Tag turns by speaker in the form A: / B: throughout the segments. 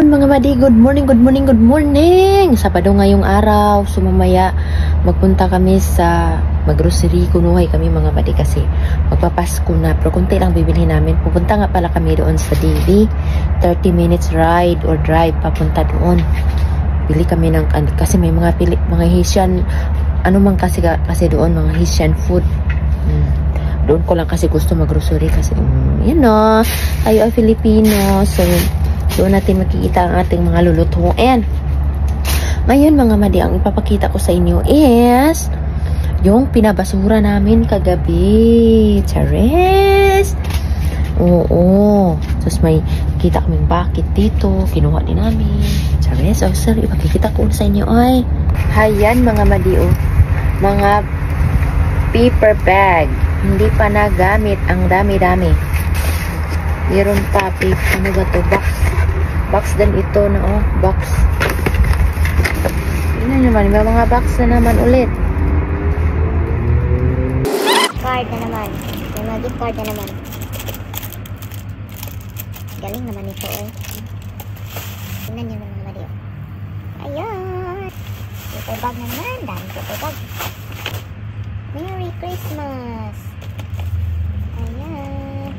A: Ayan mga madi, good morning, good morning, good morning. Sabado ngayong araw, so mamaya magpunta kami sa mag-grocery, kunuhay kami mga madi kasi magpapasko na, pero kunti lang bibilhin namin. Pupunta nga pala kami doon sa Dili, 30 minutes ride or drive papunta doon. Bili kami ng, kasi may mga Haitian, ano man kasi doon, mga Haitian food. Doon ko lang kasi gusto mag-grocery kasi, you know, tayo ay Filipino, so doon natin makikita ang ating mga lulutuin. Ngayon mga madi, ang ipapakita ko sa inyo is yung pinabasura namin kagabi. Charis! Oo. Tapos may kita kaming bucket dito. Kinuha din namin. Charis! Oh, sir, ipakikita ko sa inyo ay. Hayan mga madi, oh. Mga paper bag. Hindi pa nagamit. Ang dami-dami. Meron pa, ano ba to? Box din ito na, oh, box. Tingnan naman, may mga box na naman ulit.
B: Card na naman. May mga gift card na naman. Galing naman ito, eh. Tingnan nyo naman mga madiyo. Ayan! Paper bag naman. Dami paper bag. Merry Christmas! Ayan.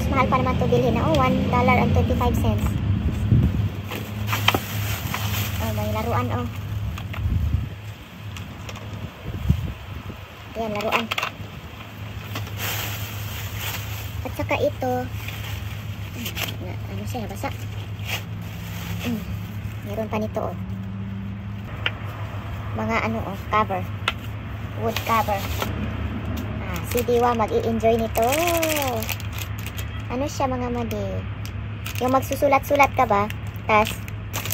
B: Mahal pa naman ito bilhin na. Oh, $1.25. Oh, may laruan, oh. Ayan, laruan. At saka ito, ano siya, nabasa. Meron pa nito, oh. Mga ano, oh, cover. Wood cover. Si Diwa mag-i-enjoy nito. Ano siya mga madi? Yung magsusulat-sulat ka ba, tas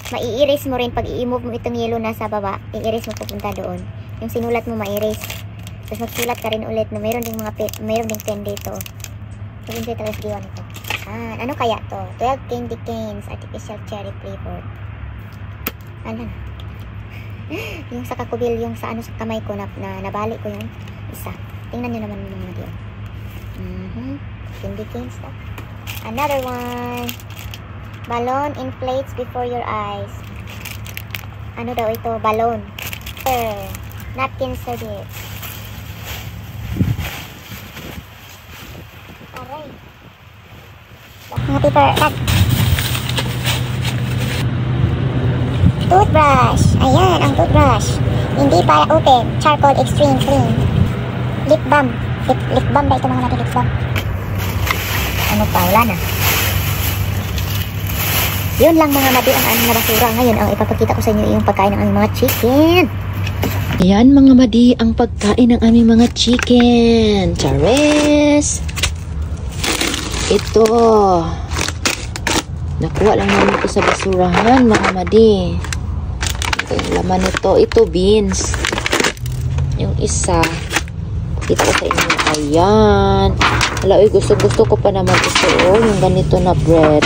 B: mai-erase mo rin pag i-move mo itong yellow na sa baba, i-erase mo pupunta doon. Yung sinulat mo ma-erase. Tapos magsulat ka rin ulit. No, mayroon ding pen dito. So, enjoy talaga si Diwan ito. Ano kaya to? 12 candy canes, artificial cherry flavored. Ano na? Yung sa kakubil, yung sa ano sa kamay ko na nabali ko yung isa. Tingnan nyo naman mga madi. Candy canes stuff. Another one. Balloon inflates before your eyes. Ano daw ito? Balloon. Napkin service. Aray. Mga paper bag. Toothbrush. Ayan ang toothbrush. Hindi para open. Charcoal extreme clean. Lip balm. Lip balm ba ito mga natin? Lip balm. Ano pa? Wala na. Yun lang mga madi ang aming nabasura. Ngayon, ang ipapakita ko sa inyo yung pagkain ng aming mga chicken.
A: Ayan mga madi, ang pagkain ng aming mga chicken. Charis! Ito. Nakuha lang namin ito sa basurahan mga madi. Ito yung laman nito. Ito beans. Yung isa. Ito sa inyo. Ayan. Wala, gusto ko pa naman ito. Oh, yung ganito na bread.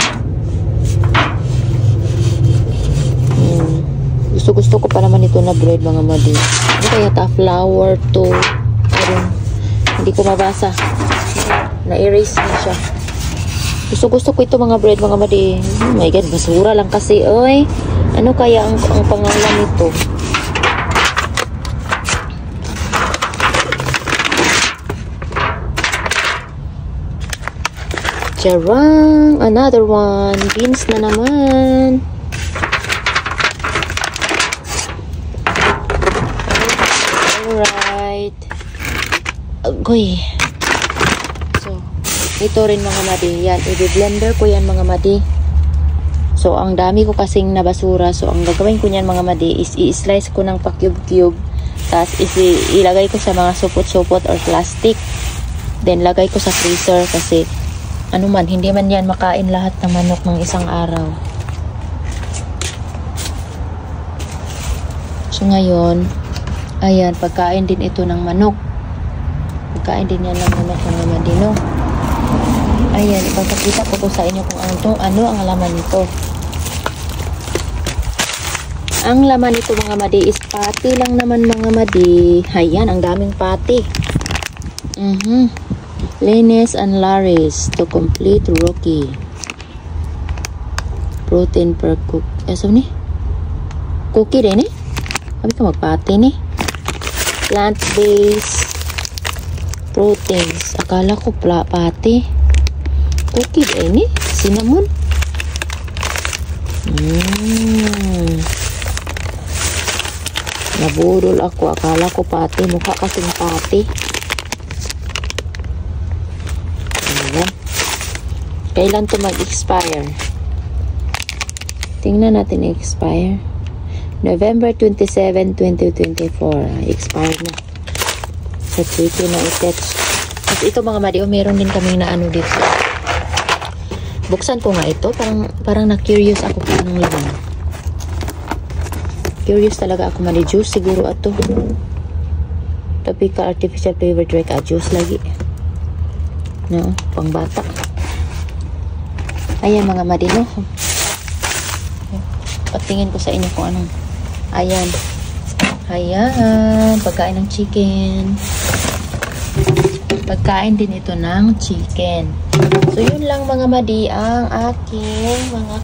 A: Gusto ko pa naman ito na bread mga madi. Ano kaya ta? Flour to. Ayun. Hindi ko mabasa. Na-erase na siya. Gusto ko ito mga bread mga madi. Oh my god, basura lang kasi. Oy. Ano kaya ang pangalan nito? Charang! Another one. Beans na naman. Alright. Agoy. So, ito rin mga madi. Yan. I-blender ko yan mga madi. So, ang dami ko kasing nabasura. So, ang gagawin ko niyan mga madi is i-slice ko ng pa-cube-cube. Tapos, ilagay ko sa mga supot-supot or plastic. Then, lagay ko sa freezer kasi ano man, hindi man yan makain lahat ng manok ng isang araw. So ngayon, ayan, pagkain din ito ng manok. Pagkain din yan ng manok ng madino. Ayan, ipagpakita ko sa inyo kung ano ang laman nito. Ang laman nito mga madi is patty lang naman mga madi. Ayan, ang daming patty. Linus and Laris to complete Rocky. protein per cook. Asa ni? Cookie din eh. Sabi ka magpati ni. Plant-based proteins. Akala ko pati. Cookie din eh. Cinnamon. Nabudol ako. Akala ko pati. Mukha kasing pati. Ayan. Kailan to mag-expire? Tingnan natin expire. November 27, 2024. Expired na. Sa Twitter na i-text. At ito mga madi, meron din kaming na ano dito. Buksan ko nga ito. Parang na-curious ako kung anong laman. Curious talaga ako madi. Juice siguro ato. Topical artificial flavor drink. Juice lagi. No, pang bata. Ayan mga madi, no? Patingin ko sa inyo kung anong. Ayan. Pagkain ng chicken. Pagkain din ito ng chicken. So, yun lang mga madi ang aking mga